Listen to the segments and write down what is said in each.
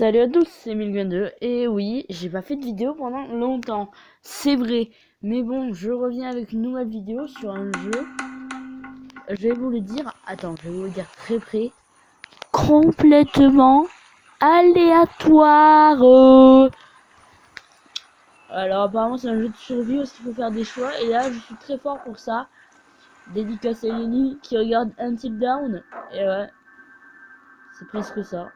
Salut à tous, c'est 1022 et oui, j'ai pas fait de vidéo pendant longtemps, c'est vrai. Mais bon, je reviens avec une nouvelle vidéo sur un jeu. Je vais vous le dire, attends, je vais vous le dire très près. Complètement aléatoire. Alors apparemment c'est un jeu de survie où il faut faire des choix et là je suis très fort pour ça. Dédicace à Lenny qui regarde Until Dawn. Et ouais, c'est presque ça.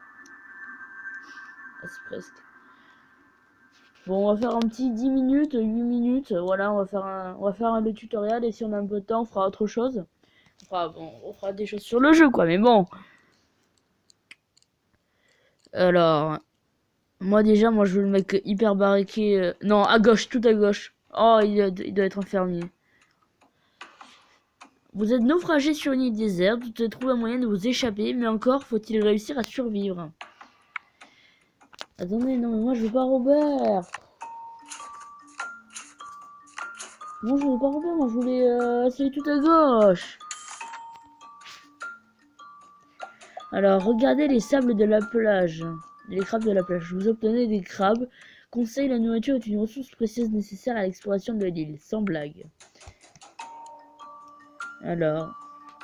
C'est presque. Bon, on va faire un petit 10 minutes, 8 minutes. Voilà, on va faire le tutoriel et si on a un peu de temps, on fera autre chose. On fera des choses sur le jeu, quoi. Mais bon. Alors, moi je veux le mec hyper barriqué. Non, à gauche, tout à gauche. Oh, il doit être infirmier. Vous êtes naufragé sur une île déserte. Vous devez trouver un moyen de vous échapper, mais encore faut-il réussir à survivre. Attendez, non, mais moi je veux pas Robert. Moi je veux pas Robert, moi je voulais celui tout à gauche. Alors, regardez les sables de la plage. Les crabes de la plage. Vous obtenez des crabes. Conseil, la nourriture est une ressource précieuse nécessaire à l'exploration de l'île. Sans blague. Alors,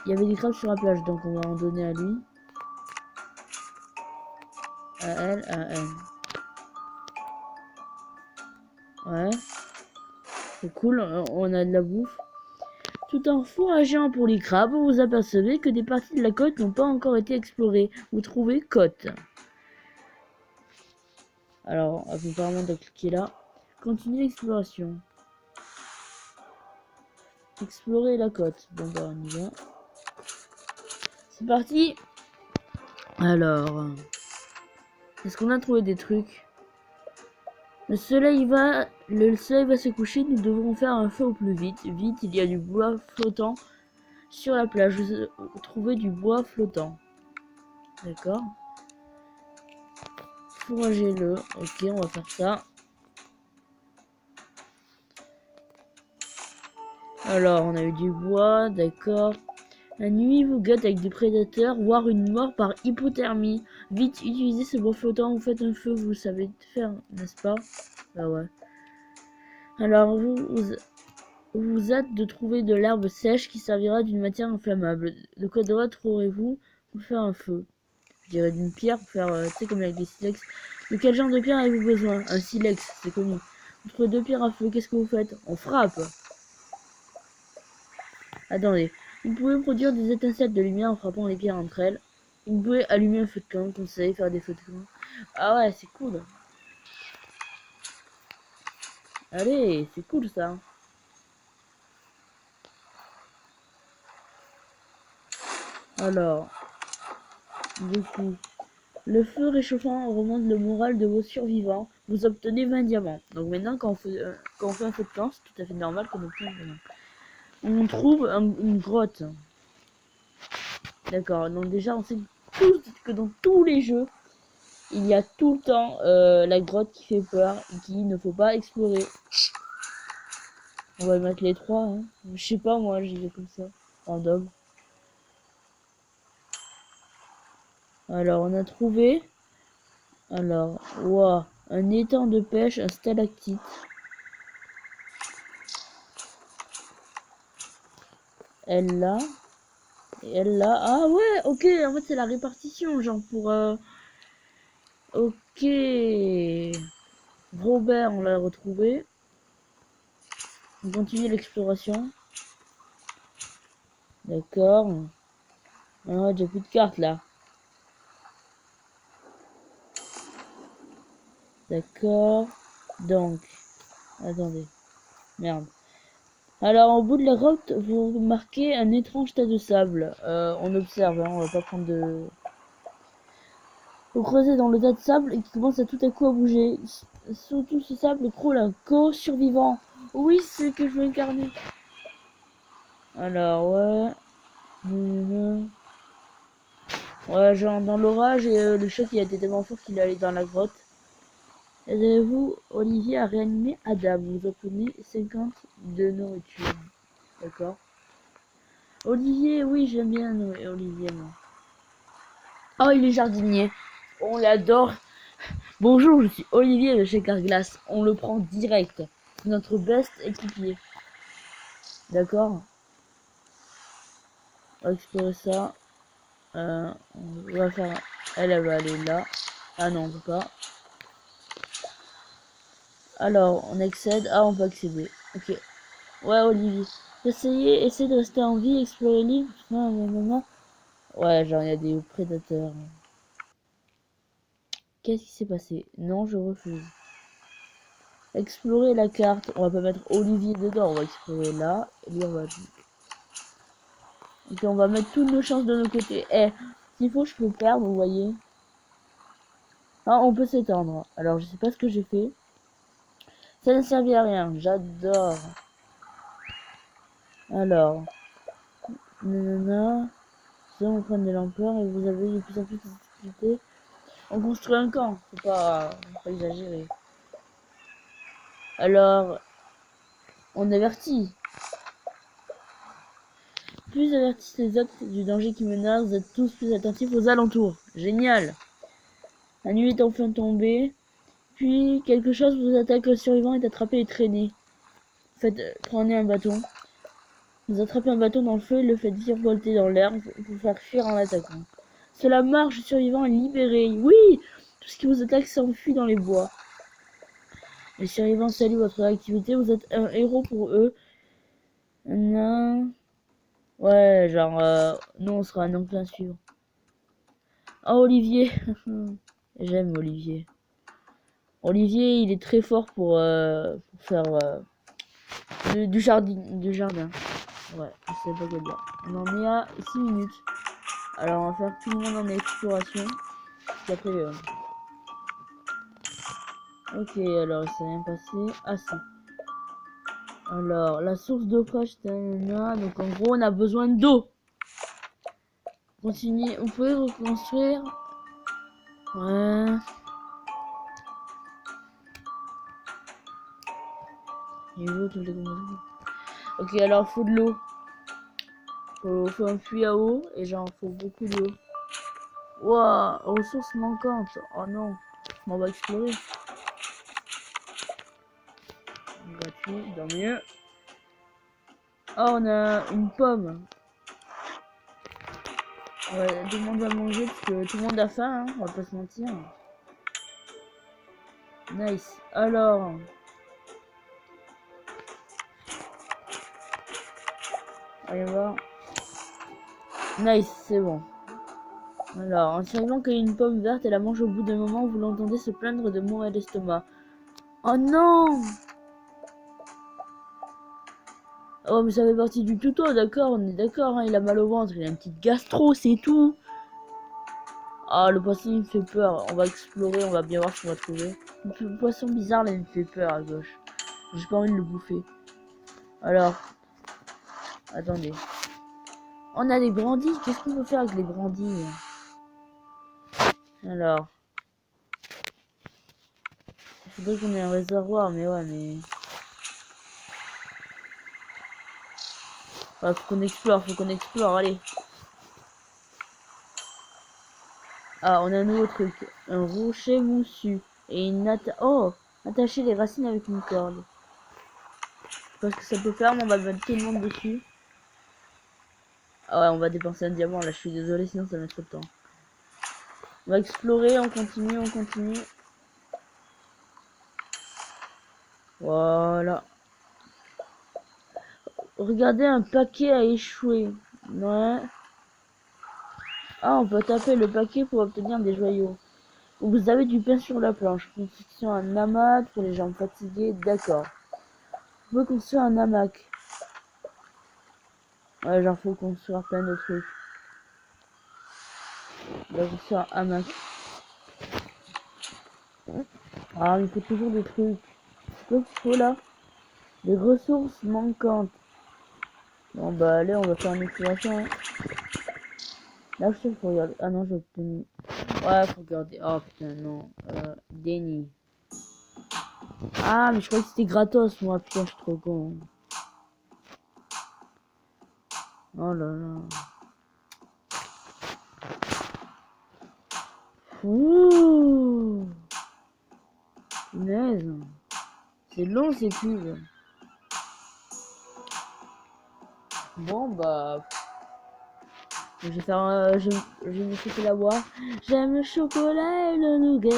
il y avait des crabes sur la plage, donc on va en donner à lui. À elle, à elle. Ouais. C'est cool, on a de la bouffe. Tout en fourrageant pour les crabes, vous apercevez que des parties de la côte n'ont pas encore été explorées. Vous trouvez côte. Alors, apparemment, on doit cliquer là. Continuer l'exploration. Explorer la côte. Bon, bah, on y va. C'est parti. Alors, est-ce qu'on a trouvé des trucs? Le soleil va se coucher. Nous devrons faire un feu au plus vite. Vite, il y a du bois flottant sur la plage. Vous trouvez du bois flottant. D'accord. Fourragez-le. Ok, on va faire ça. Alors, on a eu du bois, d'accord. La nuit vous guette avec des prédateurs, voire une mort par hypothermie. Vite, utilisez ce bois flottant, vous faites un feu, vous savez faire, n'est-ce pas? Bah ouais. Alors, vous hâte de trouver de l'herbe sèche qui servira d'une matière inflammable. De quoi d'autre aurez-vous pour faire un feu? Je dirais d'une pierre pour faire, tu sais, comme avec des silex. De quel genre de pierre avez-vous besoin? Un silex, c'est connu. Entre deux pierres à feu, qu'est-ce que vous faites? On frappe. Attendez. Vous pouvez produire des étincelles de lumière en frappant les pierres entre elles. Vous pouvez allumer un feu de camp, conseil, faire des feux de camp. Ah ouais, c'est cool. Allez, c'est cool ça. Alors, du coup, le feu réchauffant remonte le moral de vos survivants. Vous obtenez 20 diamants. Donc maintenant, quand on fait un feu de camp, c'est tout à fait normal qu'on obtienne 20 diamants. On trouve une grotte. D'accord, donc déjà, on sait que dans tous les jeux, il y a tout le temps la grotte qui fait peur et qu'il ne faut pas explorer. On va mettre les trois, hein. Je sais pas, moi, j'y vais comme ça. Random. Alors, on a trouvé. Alors, wow, un étang de pêche, un stalactite. Elle là. Et elle là. Ah ouais, ok, en fait, c'est la répartition, genre pour... Ok. Robert, on l'a retrouvé. On continue l'exploration. D'accord. Ah, j'ai plus de cartes là. D'accord. Donc, attendez. Merde. Alors, au bout de la route, vous remarquez un étrange tas de sable. On observe, hein, on va pas prendre de... Vous creusez dans le tas de sable et qui commence à tout à coup à bouger. Sous tout ce sable croule un co-survivant. Oui, c'est ce que je veux incarner. Alors, ouais. Ouais, genre dans l'orage et le choc il a été tellement fort qu'il est allé dans la grotte. Aidez-vous, Olivier, à réanimer Adam. Vous obtenez 50 de nourriture. D'accord. Olivier, oui, j'aime bien Olivier, moi. Oh, il est jardinier. On l'adore. Bonjour, je suis Olivier de chez Carglass. On le prend direct. C'est notre best équipier. D'accord. On va explorer ça. On va faire... Elle va aller là. Ah non, on peut pas. Alors, on accède. Ah, on peut accéder. Ok. Ouais, Olivier. Essayez de rester en vie, explorer l'île. Non, non, non, non. Ouais, genre, il y a des prédateurs. Qu'est-ce qui s'est passé? Non, je refuse. Explorer la carte. On va pas mettre Olivier dedans. On va explorer là. Et lui, on va... Ok, on va mettre toutes nos chances de nos côtés. Eh, s'il faut, je peux perdre, vous voyez. Ah, on peut s'étendre. Alors, je sais pas ce que j'ai fait. Ça ne servait à rien. J'adore. Alors, nanana. Ça, on prend de l'ampleur et vous avez de plus en plus de difficultés. On construit un camp. Faut pas exagérer. Alors, on avertit. Plus avertissent les autres du danger qui menace, vous êtes tous plus attentifs aux alentours. Génial. La nuit est enfin tombée. Puis, quelque chose vous attaque. Le survivant est attrapé et traîné. Prenez un bâton. Vous attrapez un bâton dans le feu et le faites virevolter dans l'air pour faire fuir en l'attaquant. Cela marche, le survivant est libéré. Oui! Tout ce qui vous attaque s'enfuit dans les bois. Les survivants saluent votre activité, vous êtes un héros pour eux. Non. Ouais, genre, nous on sera un enclin suivant. Oh, Olivier! J'aime Olivier. Olivier, il est très fort pour faire du jardin. Ouais, je sais pas quoi dire. On en est à 6 minutes. Alors, on va faire tout le monde en exploration. Puis après, ok, alors, il s'est rien passé. Ah, si. Alors, la source d'eau fraîche, donc en gros, on a besoin d'eau. Continuez, vous pouvez reconstruire. Ouais. Et l'eau, toutes les commandes. Ok, alors, faut de l'eau. Faut un puits à eau, et genre, faut beaucoup d'eau. Waouh, ressources manquantes. Oh non, on va explorer. Gratuit, tant mieux. Oh, on a une pomme. Ouais, tout le monde va manger parce que tout le monde a faim, hein, on va pas se mentir. Nice. Alors, allez voir. Nice, c'est bon. Alors, en survivant cueille une pomme verte et la mange au bout d'un moment, vous l'entendez se plaindre de maux à l'estomac. Oh non! Oh, mais ça fait partie du tuto, d'accord, on est d'accord, hein, il a mal au ventre, il a une petite gastro, c'est tout. Ah, le poisson il me fait peur, on va explorer, on va bien voir ce qu'on va trouver. Le poisson bizarre là, il me fait peur à gauche. J'ai pas envie de le bouffer. Alors, attendez. On a les brandis, qu'est-ce qu'on peut faire avec les brandis? Alors, il faudrait qu'on ait un réservoir, mais ouais, mais... Ouais, faut qu'on explore, allez. Ah, on a un nouveau truc. Un rocher moussu. Et une Oh! Attacher les racines avec une corde. Parce que ça peut faire, mais on va mettre tout le monde dessus. Ah ouais, on va dépenser un diamant, là, je suis désolé, sinon ça va mettre trop de temps. On va explorer, on continue, on continue. Voilà. Regardez, un paquet a échoué. Ouais. Ah, on peut taper le paquet pour obtenir des joyaux. Vous avez du pain sur la planche. Construction un hamac pour les gens fatigués. D'accord. Vous pouvez construire un hamac. Ouais, genre faut construire plein de trucs. On va construire un hamac. Ah, il faut toujours des trucs. C'est quoi qu'il faut là? Des ressources manquantes. Bon bah allez, on va faire une exploration. Hein. Là, je sais qu'il faut regarder. Ah non, j'ai obtenu. Ouais, faut regarder. Oh putain, non. Déni. Ah, mais je croyais que c'était gratos, moi. Putain, je suis trop con. Oh là là. Ouh. Punaise. C'est long ces pubs. Bon bah... Je vais faire... je vais me faire la voix. J'aime le chocolat et le nougat.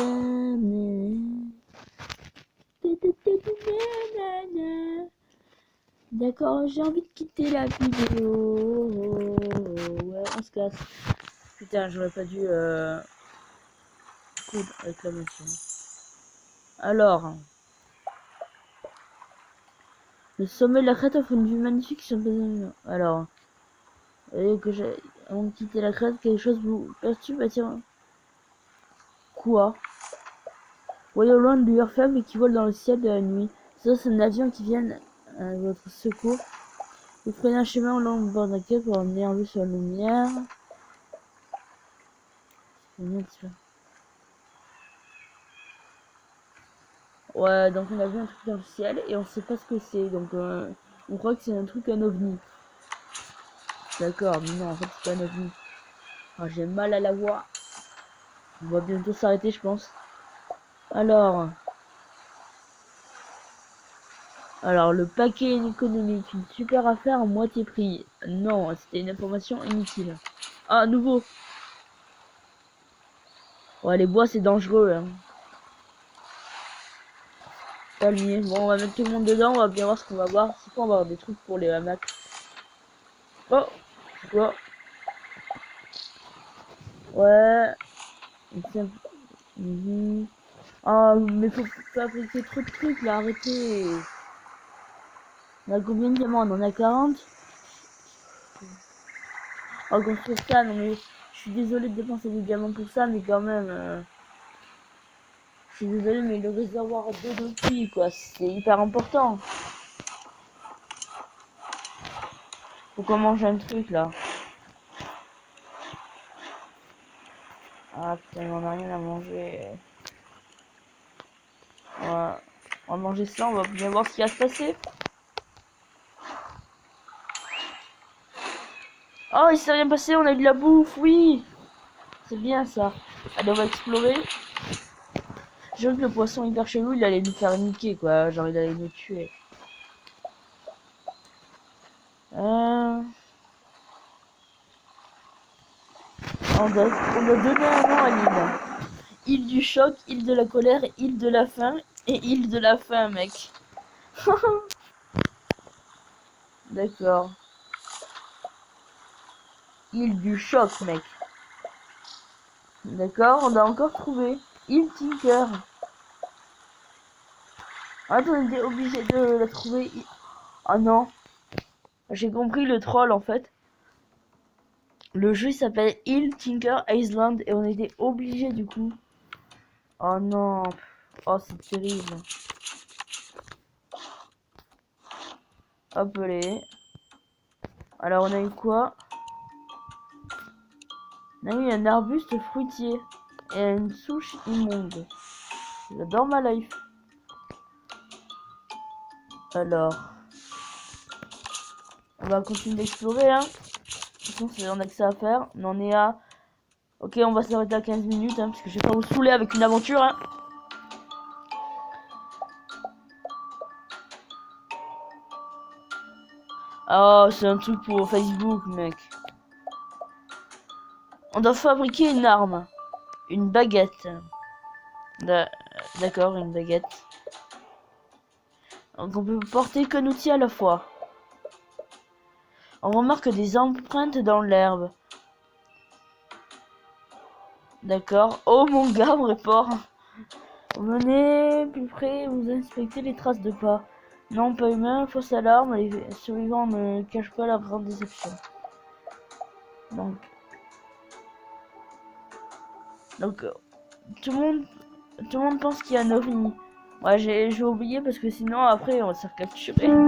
D'accord, j'ai envie de quitter la vidéo. Ouais, on se casse. Putain, j'aurais pas dû... Coup de réclamation. Alors... Le sommet de la crête offre une vue magnifique sur le paysage. Alors... Vous voyez que j'ai... Avant de quitter la crête, quelque chose vous perturbe, tiens. Quoi? Voyez au loin de lueurs faibles qui volent dans le ciel de la nuit. C'est un avion qui vient à votre secours. Vous prenez un chemin au long du bord d'un quai pour emmener en vue sur la lumière. Ouais, donc on a vu un truc dans le ciel et on sait pas ce que c'est. Donc on croit que c'est un truc, un ovni. D'accord, mais non, en fait c'est pas un ovni. Ah, j'ai mal à la voix. On va bientôt s'arrêter, je pense. Alors... Alors, le paquet économique, une super affaire à moitié prix. Non, c'était une information inutile. Ah, nouveau. Ouais, les bois, c'est dangereux. Hein. Palmier. Bon, on va mettre tout le monde dedans, on va bien voir ce qu'on va voir. C'est quoi, on va avoir des trucs pour les hamacs. Oh, c'est quoi? Ouais. Ah, mais faut fabriquer trop de trucs, là, arrêtez. On a combien de diamants? On en a 40. Oh, construire ça, non mais... Je suis désolé de dépenser des diamants pour ça, mais quand même... Je suis désolé, mais le réservoir d'eau de pluie, quoi, c'est hyper important. Faut qu'on mange un truc, là. Ah, putain, on a rien à manger. Ouais. On va manger ça, on va bien voir ce qui va se passer. Oh, il s'est rien passé, on a eu de la bouffe, oui. C'est bien, ça. Allez, on va explorer. J'ai vu que le poisson hyper chelou, il allait nous faire niquer, quoi. Genre, il allait nous tuer. On doit donner un nom à l'île. Île du choc, île de la colère, île de la faim et île de la faim, mec. D'accord. Île du choc, mec. D'accord, on a encore trouvé. Île Tinker. Attends, on était obligé de la trouver. Ah non. J'ai compris le troll en fait. Le jeu s'appelle Île Tinker Island et on était obligé du coup. Oh non. Oh, c'est terrible. Hop les. Alors on a eu quoi? On a eu un arbuste fruitier et une souche immonde. J'adore ma life. Alors, on va continuer d'explorer hein. De toute façon, on a que ça à faire. On en est à... Ok, on va s'arrêter à 15 minutes hein, parce que je vais pas vous saouler avec une aventure hein. Oh, c'est un truc pour Facebook, mec. On doit fabriquer une arme. Une baguette. D'accord, une baguette. Donc on peut porter qu'un outil à la fois. On remarque des empreintes dans l'herbe. D'accord. Oh mon gars, me répond. Venez plus près, vous inspectez les traces de pas. Non, pas humain, fausse alarme, les survivants ne cachent pas leur grande déception. Donc tout le monde pense qu'il y a un ovni. Ouais, j'ai oublié parce que sinon après on va se faire capturer. Alors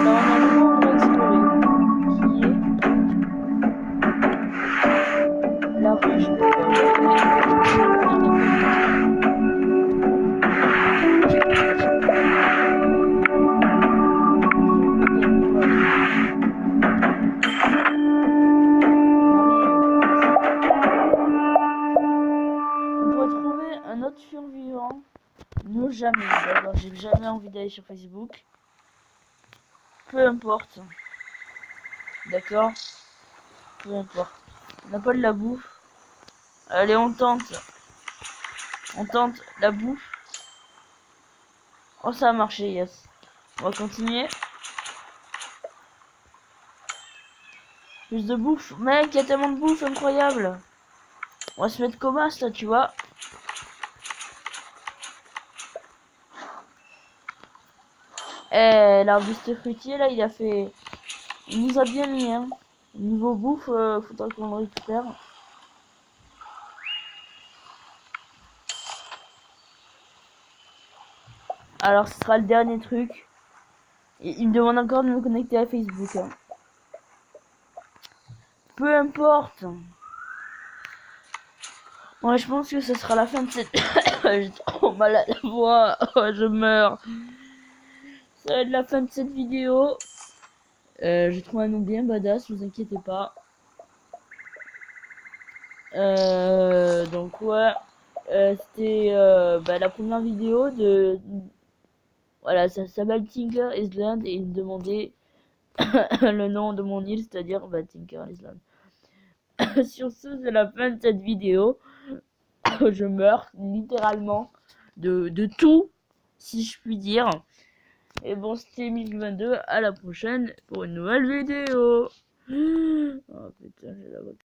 normalement on doit explorer. Qui est la ruche de on pourrait trouver un autre survivant. Ne jamais. D'accord, j'ai jamais envie d'aller sur Facebook. Peu importe. D'accord. Peu importe. On n'a pas de la bouffe. Allez, on tente. On tente la bouffe. Oh, ça a marché, yes. On va continuer. Plus de bouffe. Mec, il y a tellement de bouffe, incroyable. On va se mettre comas, là, tu vois. Eh, l'arbuste fruitier, là, il a fait... Il nous a bien mis, hein. Niveau bouffe, faudra qu'on le récupère. Alors, ce sera le dernier truc. Il me demande encore de me connecter à Facebook. Hein. Peu importe. Ouais, je pense que ce sera la fin de cette... J'ai trop mal à la voix. Oh, je meurs. Ça va être la fin de cette vidéo. J'ai trouvé un nom bien badass, vous inquiétez pas. Donc ouais. C'était la première vidéo de... Voilà, ça s'appelle Tinker Island et il me demandait le nom de mon île, c'est-à-dire Tinker Island. Sur ce, c'est la fin de cette vidéo. Je meurs littéralement de tout, si je puis dire. Et bon, c'était 1022. À la prochaine pour une nouvelle vidéo. Oh putain, j'ai la voix.